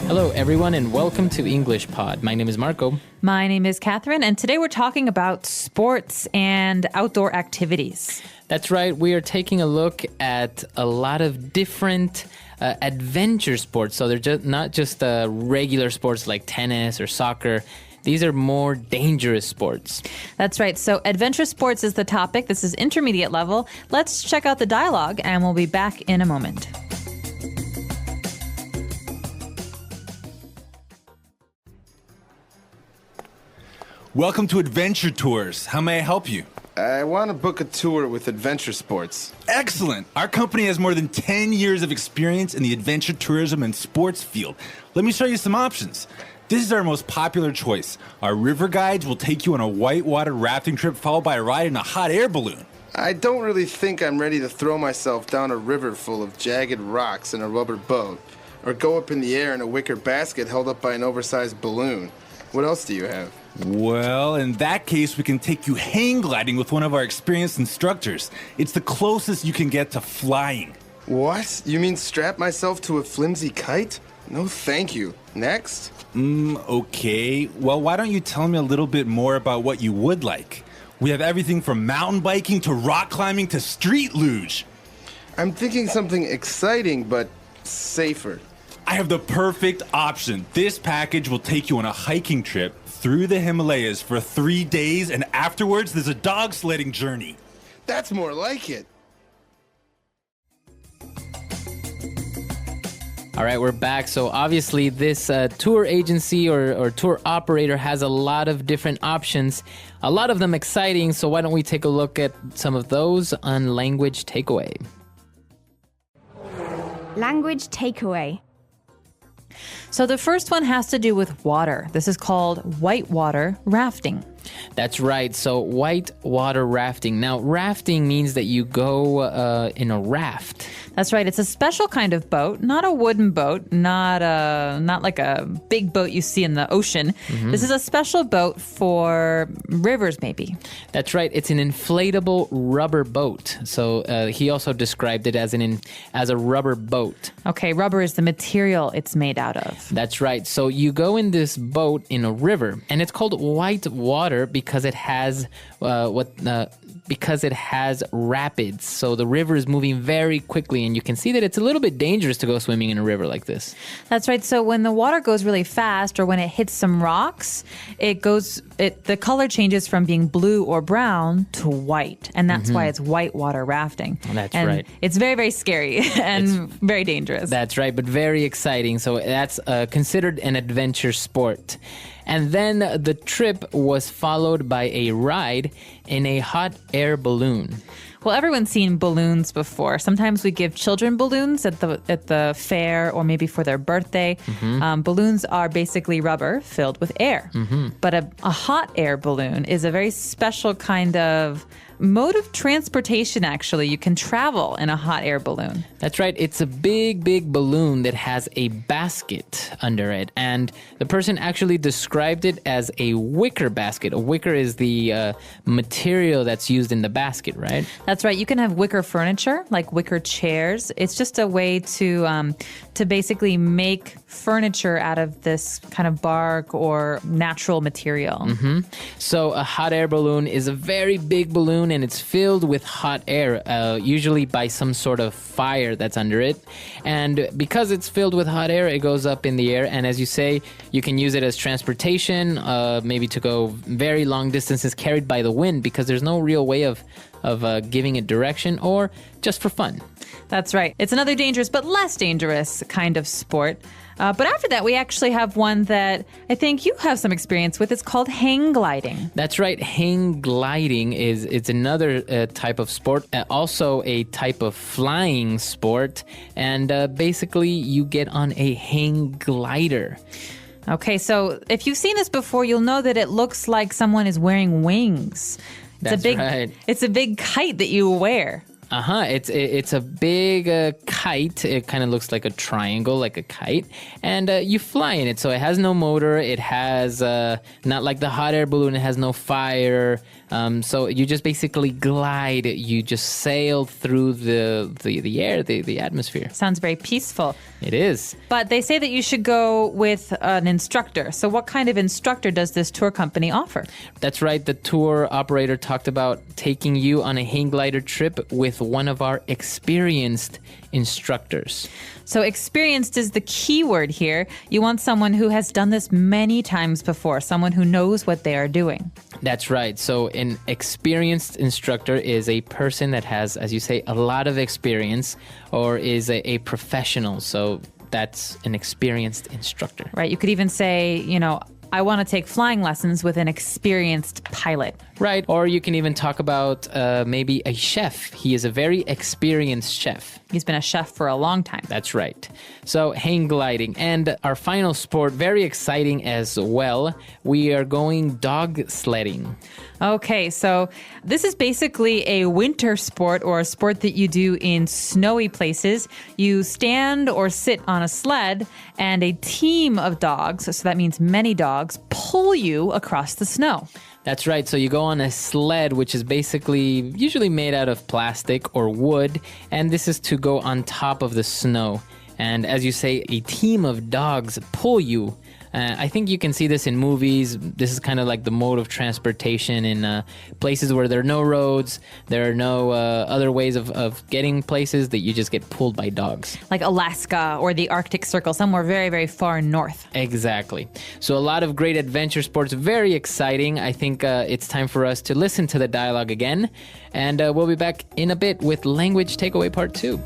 Hello, everyone, and welcome to English Pod. My name is Marco. My name is Catherine, and today we're talking about sports and outdoor activities. That's right. We are taking a look at a lot of different adventure sports. So they're not just regular sports like tennis or soccer. These are more dangerous sports. That's right. So adventure sports is the topic. This is intermediate level. Let's check out the dialogue, and we'll be back in a moment. Welcome to Adventure Tours. How may I help you? I want to book a tour with adventure sports. Excellent. Our company has more than 10 years of experience in the adventure tourism and sports field. Let me show you some options. This is our most popular choice. Our river guides will take you on a whitewater rafting trip followed by a ride in a hot air balloon. I don't really think I'm ready to throw myself down a river full of jagged rocks in a rubber boat, or go up in the air in a wicker basket held up by an oversized balloon. What else do you have? Well, in that case, we can take you hang gliding with one of our experienced instructors. It's the closest you can get to flying. What? You mean strap myself to a flimsy kite? No, thank you. Next? Okay. Well, why don't you tell me a little bit more about what you would like? We have everything from mountain biking to rock climbing to street luge. I'm thinking something exciting, but safer. I have the perfect option. This package will take you on a hiking trip through the Himalayas for 3 days, and afterwards there's a dog sledding journey. That's more like it. All right, we're back. So obviously this tour agency or tour operator has a lot of different options, a lot of them exciting. So why don't we take a look at some of those on Language Takeaway. Language Takeaway. So the first one has to do with water. This is called whitewater rafting. That's right. So whitewater rafting. Now, rafting means that you go in a raft. That's right. It's a special kind of boat, not a wooden boat, not like a big boat you see in the ocean. Mm-hmm. This is a special boat for rivers, maybe. That's right. It's an inflatable rubber boat. So he also described it as a rubber boat. Okay, rubber is the material it's made out of. That's right. So you go in this boat in a river, and it's called white water because it has rapids. So the river is moving very quickly, and you can see that it's a little bit dangerous to go swimming in a river like this. That's right. So when the water goes really fast, or when it hits some rocks, the color changes from being blue or brown to white, and that's why it's whitewater rafting. That's and right. It's very, very scary and very dangerous. That's right, but very exciting. So that's considered an adventure sport. And then the trip was followed by a ride in a hot air balloon. Well, everyone's seen balloons before. Sometimes we give children balloons at the fair or maybe for their birthday. Mm-hmm. Balloons are basically rubber filled with air. Mm-hmm. But a hot air balloon is a very special kind of mode of transportation, actually. You can travel in a hot air balloon. That's right. It's a big, big balloon that has a basket under it. And the person actually described it as a wicker basket. A wicker is the material that's used in the basket, right? That's right. You can have wicker furniture, like wicker chairs. It's just a way to basically make furniture out of this kind of bark or natural material. Mm-hmm. So a hot air balloon is a very big balloon, and it's filled with hot air, usually by some sort of fire that's under it. And because it's filled with hot air, it goes up in the air. And as you say, you can use it as transportation, maybe to go very long distances carried by the wind, because there's no real way of giving it direction, or just for fun. That's right. It's another dangerous but less dangerous kind of sport. But after that, we actually have one that I think you have some experience with. It's called hang gliding. That's right. Hang gliding it's another type of sport, also a type of flying sport. And basically, you get on a hang glider. Okay, so if you've seen this before, you'll know that it looks like someone is wearing wings. That's right. It's a big kite that you wear. It's a big kite. It kind of looks like a triangle, like a kite, and you fly in it. So it has no motor. It has not like the hot air balloon. It has no fire. So you just basically glide. You just sail through the air, the atmosphere. Sounds very peaceful. It is. But they say that you should go with an instructor. So what kind of instructor does this tour company offer? That's right. The tour operator talked about taking you on a hang glider trip with one of our experienced instructors. So experienced is the key word here. You want someone who has done this many times before, someone who knows what they are doing. That's right. So an experienced instructor is a person that has, as you say, a lot of experience or is a professional. So that's an experienced instructor. Right. You could even say, I want to take flying lessons with an experienced pilot. Right. Or you can even talk about maybe a chef. He is a very experienced chef. He's been a chef for a long time. That's right. So hang gliding. And our final sport, very exciting as well. We are going dog sledding. Okay, so this is basically a winter sport or a sport that you do in snowy places. You stand or sit on a sled and a team of dogs, so that means many dogs, pull you across the snow. That's right. So you go on a sled, which is basically usually made out of plastic or wood, and this is to go on top of the snow. And as you say, a team of dogs pull you. I think you can see this in movies. This is kind of like the mode of transportation in places where there are no roads, there are no other ways of getting places, that you just get pulled by dogs. Like Alaska or the Arctic Circle, somewhere very, very far north. Exactly. So a lot of great adventure sports, very exciting. I think it's time for us to listen to the dialogue again. And we'll be back in a bit with Language Takeaway Part 2.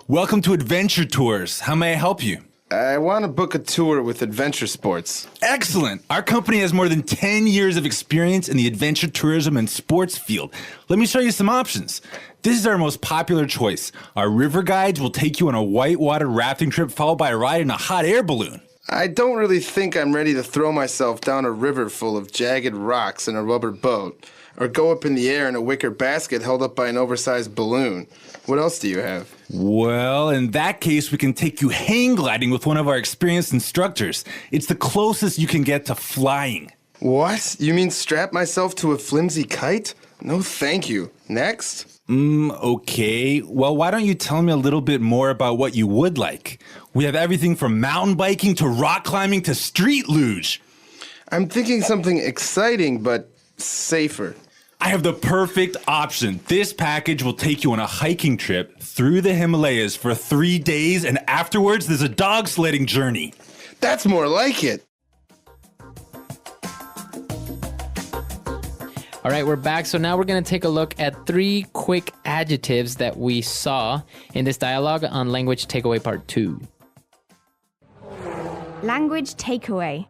Welcome to Adventure Tours. How may I help you? I want to book a tour with adventure sports. Excellent. Our company has more than 10 years of experience in the adventure tourism and sports field. Let me show you some options. This is our most popular choice. Our river guides will take you on a whitewater rafting trip followed by a ride in a hot air balloon. I don't really think I'm ready to throw myself down a river full of jagged rocks in a rubber boat, or go up in the air in a wicker basket held up by an oversized balloon. What else do you have? Well, in that case, we can take you hang gliding with one of our experienced instructors. It's the closest you can get to flying. What? You mean strap myself to a flimsy kite? No, thank you. Next? Okay. Well, why don't you tell me a little bit more about what you would like? We have everything from mountain biking to rock climbing to street luge. I'm thinking something exciting, but safer. I have the perfect option. This package will take you on a hiking trip through the Himalayas for 3 days, and afterwards there's a dog sledding journey. That's more like it. All right, we're back. So now we're going to take a look at 3 quick adjectives that we saw in this dialogue on Language Takeaway Part 2. Language takeaway.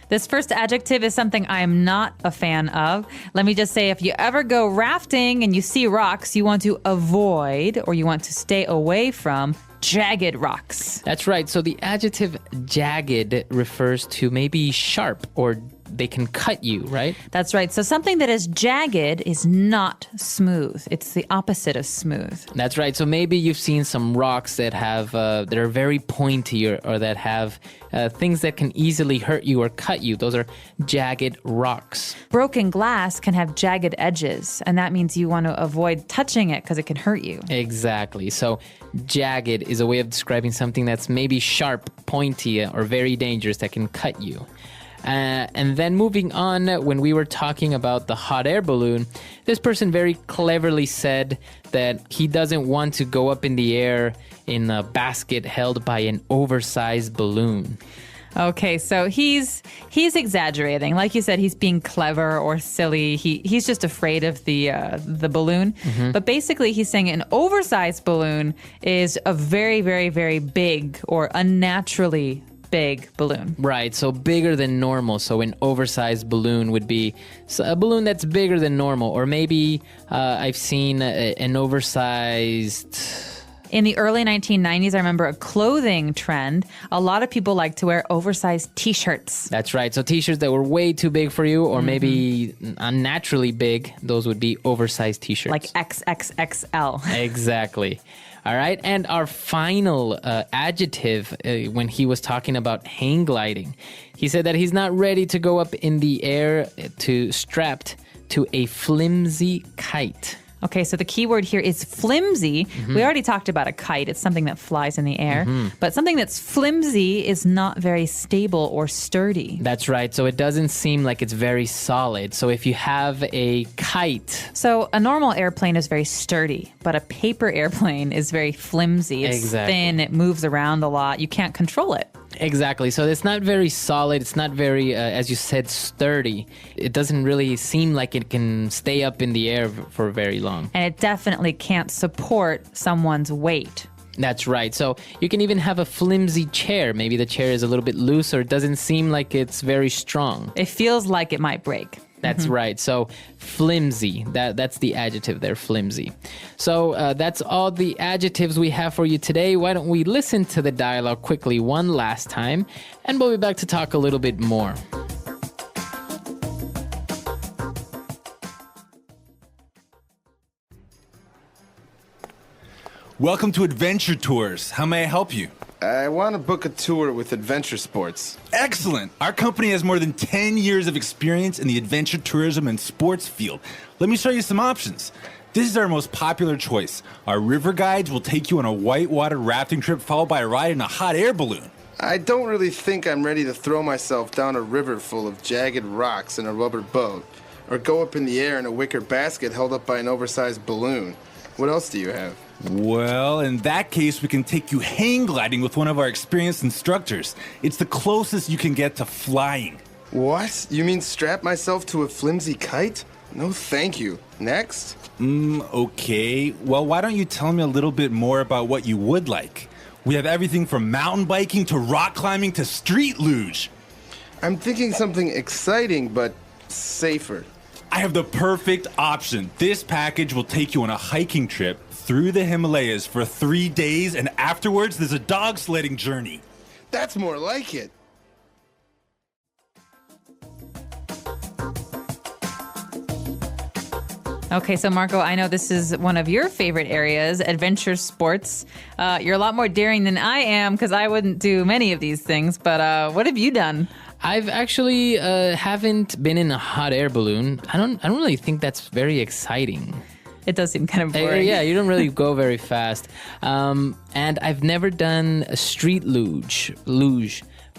This first adjective is something I am not a fan of. Let me just say, if you ever go rafting and you see rocks, you want to avoid or you want to stay away from jagged rocks. That's right. So the adjective jagged refers to maybe sharp, or they can cut you, right? That's right. So something that is jagged is not smooth. It's the opposite of smooth. That's right. So maybe you've seen some rocks that have that are very pointy, or that have things that can easily hurt you or cut you. Those are jagged rocks. Broken glass can have jagged edges, and that means you want to avoid touching it because it can hurt you. Exactly. So jagged is a way of describing something that's maybe sharp, pointy, or very dangerous that can cut you. And then moving on, when we were talking about the hot air balloon, this person very cleverly said that he doesn't want to go up in the air in a basket held by an oversized balloon. Okay, so he's exaggerating. Like you said, he's being clever or silly. He's just afraid of the balloon. Mm-hmm. But basically, he's saying an oversized balloon is a very, very, very big or unnaturally big balloon. Right, so bigger than normal. So an oversized balloon would be a balloon that's bigger than normal. Or maybe I've seen an oversized In the early 1990s, I remember a clothing trend. A lot of people like to wear oversized T-shirts. That's right. So t-shirts that were way too big for you or maybe unnaturally big, those would be oversized t-shirts. Like XXXL. Exactly. All right. And our final adjective when he was talking about hang gliding, he said that he's not ready to go up in the air strapped to a flimsy kite. Okay, so the key word here is flimsy. We already talked about a kite. It's something that flies in the air. But something that's flimsy is not very stable or sturdy. That's right. So it doesn't seem like it's very solid. So if you have a kite. So a normal airplane is very sturdy, but a paper airplane is very flimsy. It's thin. It moves around a lot. You can't control it. Exactly. So it's not very solid. It's not very, as you said, sturdy. It doesn't really seem like it can stay up in the air for very long. And it definitely can't support someone's weight. That's right. So you can even have a flimsy chair. Maybe the chair is a little bit loose or it doesn't seem like it's very strong. It feels like it might break. That's right. So flimsy, that's the adjective there, flimsy. So that's all the adjectives we have for you today. Why don't we listen to the dialogue quickly one last time, and we'll be back to talk a little bit more. Welcome to Adventure Tours. How may I help you? I want to book a tour with adventure sports. Excellent. Our company has more than 10 years of experience in the adventure tourism and sports field. Let me show you some options. This is our most popular choice. Our river guides will take you on a whitewater rafting trip followed by a ride in a hot air balloon. I don't really think I'm ready to throw myself down a river full of jagged rocks in a rubber boat, or go up in the air in a wicker basket held up by an oversized balloon. What else do you have? Well, in that case, we can take you hang gliding with one of our experienced instructors. It's the closest you can get to flying. What? You mean strap myself to a flimsy kite? No, thank you. Next? Okay. Well, why don't you tell me a little bit more about what you would like? We have everything from mountain biking to rock climbing to street luge. I'm thinking something exciting, but safer. I have the perfect option. This package will take you on a hiking trip through the Himalayas for 3 days, and afterwards there's a dog sledding journey. That's more like it. Okay, so Marco, I know this is one of your favorite areas, adventure sports. You're a lot more daring than I am because I wouldn't do many of these things, but what have you done? I've actually haven't been in a hot air balloon. I don't really think that's very exciting. It does seem kind of boring. Yeah, you don't really go very fast. And I've never done a street luge,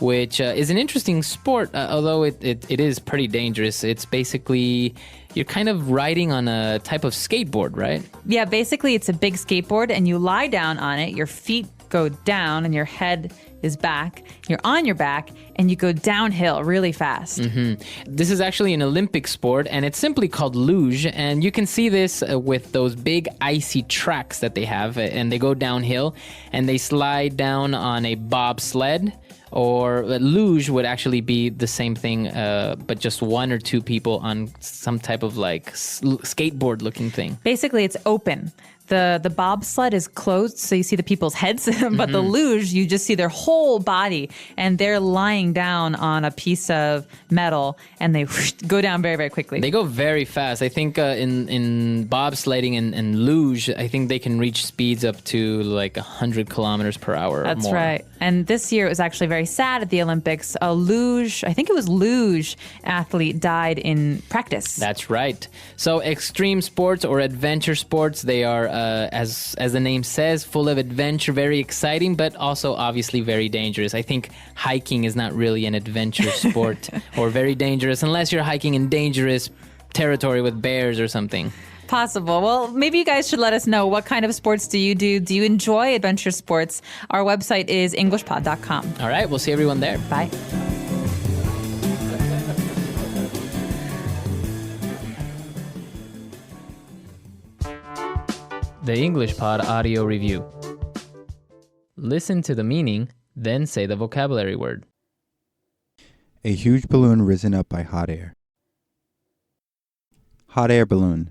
which is an interesting sport, although it is pretty dangerous. It's basically, you're kind of riding on a type of skateboard, right? Yeah, basically it's a big skateboard and you lie down on it, your feet go down and your head is back. You're on your back and you go downhill really fast. This is actually an Olympic sport and it's simply called luge. And you can see this with those big icy tracks that they have, and they go downhill and they slide down on a bobsled. Or a luge would actually be the same thing, but just one or two people on some type of like skateboard looking thing. Basically, it's open. The bobsled is closed, so you see the people's heads, but the luge, you just see their whole body, and they're lying down on a piece of metal, and they go down very, very quickly. They go very fast. I think in bobsledding and luge, I think they can reach speeds up to like 100 kilometers per hour or more. That's right. And this year it was actually very sad at the Olympics. A luge, I think it was luge athlete died in practice. That's right. So extreme sports or adventure sports, they are, as the name says, full of adventure, very exciting, but also obviously very dangerous. I think hiking is not really an adventure sport or very dangerous unless you're hiking in dangerous territory with bears or something. Possible. Well, maybe you guys should let us know, what kind of sports do you do? Do you enjoy adventure sports? Our website is englishpod.com. All right, we'll see everyone there. Bye. The English Pod Audio Review. Listen to the meaning, then say the vocabulary word. A huge balloon risen up by hot air. Hot air balloon.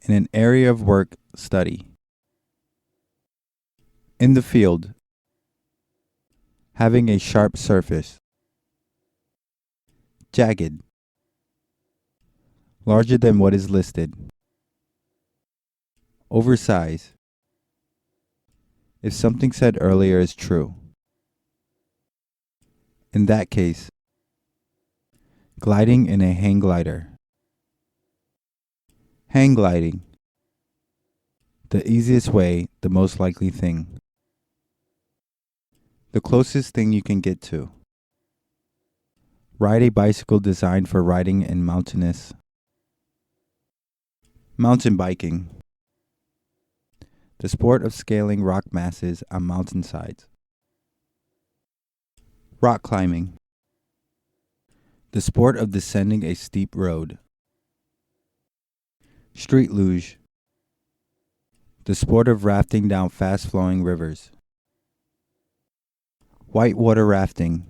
In an area of work, study. In the field. Having a sharp surface. Jagged. Larger than what is listed. Oversize. If something said earlier is true. In that case. Gliding in a hang glider. Hang gliding. The easiest way, the most likely thing. The closest thing you can get to. Ride a bicycle designed for riding in mountainous. Mountain biking. The sport of scaling rock masses on mountainsides. Rock climbing. The sport of descending a steep road. Street luge. The sport of rafting down fast-flowing rivers. Whitewater rafting.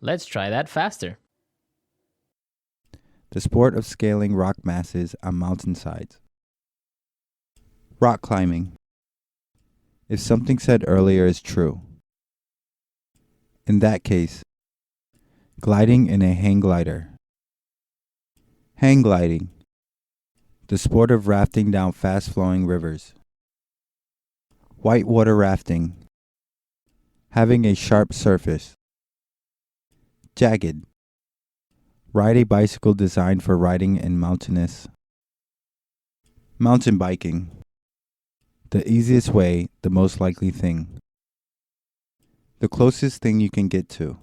Let's try that faster. The sport of scaling rock masses on mountainsides. Rock climbing. If something said earlier is true. In that case. Gliding in a hang glider. Hang gliding. The sport of rafting down fast-flowing rivers. Whitewater rafting. Having a sharp surface. Jagged. Ride a bicycle designed for riding in mountainous. Mountain biking. The easiest way, the most likely thing. The closest thing you can get to.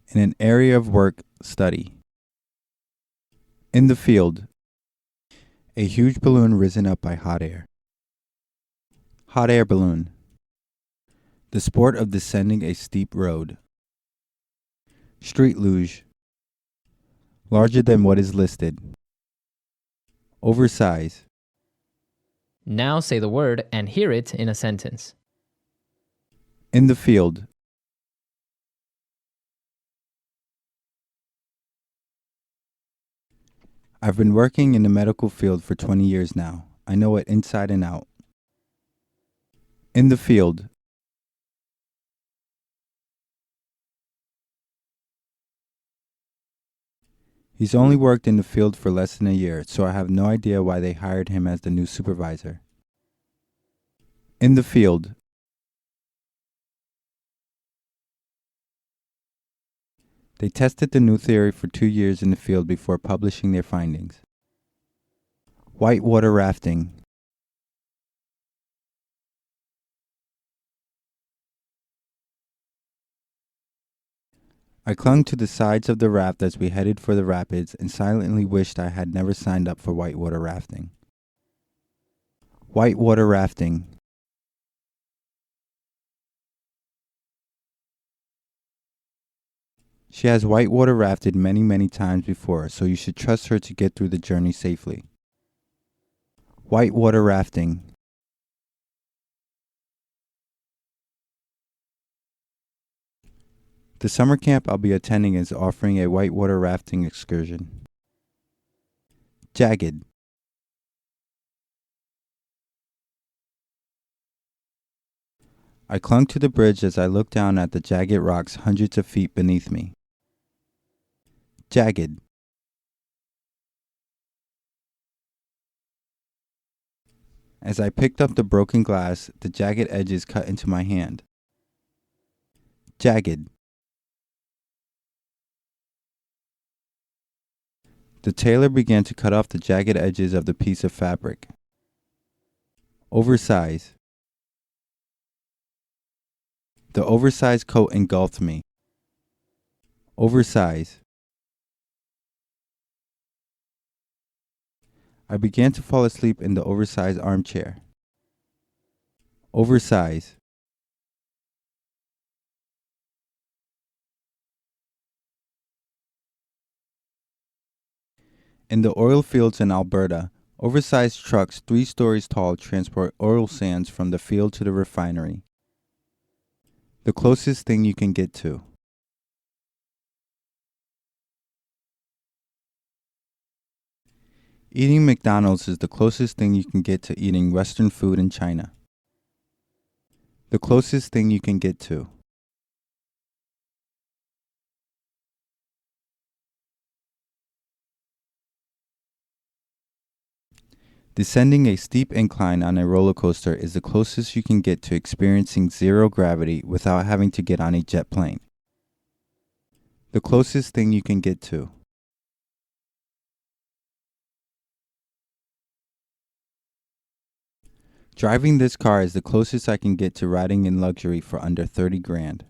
In an area of work, study. In the field. A huge balloon risen up by hot air. Hot air balloon. The sport of descending a steep road. Street luge. Larger than what is listed. Oversize. Now say the word and hear it in a sentence. In the field. I've been working in the medical field for 20 years now. I know it inside and out. In the field. He's only worked in the field for less than a year, so I have no idea why they hired him as the new supervisor. In the field. They tested the new theory for 2 years in the field before publishing their findings. Whitewater rafting. I clung to the sides of the raft as we headed for the rapids and silently wished I had never signed up for whitewater rafting. Whitewater rafting. She has whitewater rafted many, many times before, so you should trust her to get through the journey safely. Whitewater rafting. The summer camp I'll be attending is offering a whitewater rafting excursion. Jagged. I clung to the bridge as I looked down at the jagged rocks hundreds of feet beneath me. Jagged. As I picked up the broken glass, the jagged edges cut into my hand. Jagged. The tailor began to cut off the jagged edges of the piece of fabric. Oversize. The oversized coat engulfed me. Oversize. I began to fall asleep in the oversized armchair. Oversize. In the oil fields in Alberta, oversized trucks 3 stories tall transport oil sands from the field to the refinery. The closest thing you can get to. Eating McDonald's is the closest thing you can get to eating Western food in China. The closest thing you can get to. Descending a steep incline on a roller coaster is the closest you can get to experiencing zero gravity without having to get on a jet plane. The closest thing you can get to. Driving this car is the closest I can get to riding in luxury for under 30 grand.